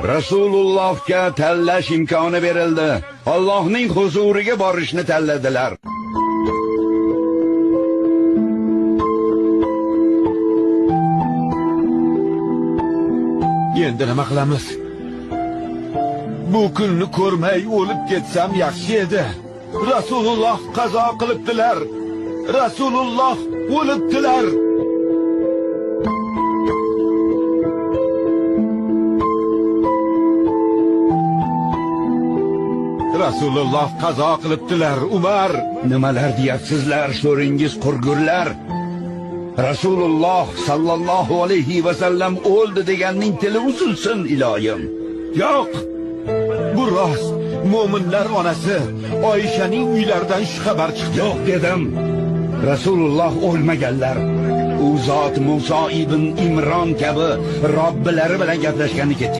Rasulullohga tanlash imkoni berildi. Allohning huzuriga borishni tanladilar. Endi nima qilamiz? Bu kunni ko'rmay o'lib ketsam yaxshi edi. Rasululloh qazo qilibdilar. Rasululloh o'libdilar. Rasululloh qazo qilibdilar, Umar. Nimalar deyapsizlar, sho'ringiz qurgurlar? Rasululloh sallallohu alayhi va sallam o'ldi deganning tili uzilsin iloyim. Yo'q. Bu rost. Mo'minlar onasi Oyshaning uylaridan shu xabar chiqdi. Yo'q dedim. Rasululloh o'lmaganlar. U zot Musa ibn Imron kabi Robbilari bilan gaplashgani ketdi.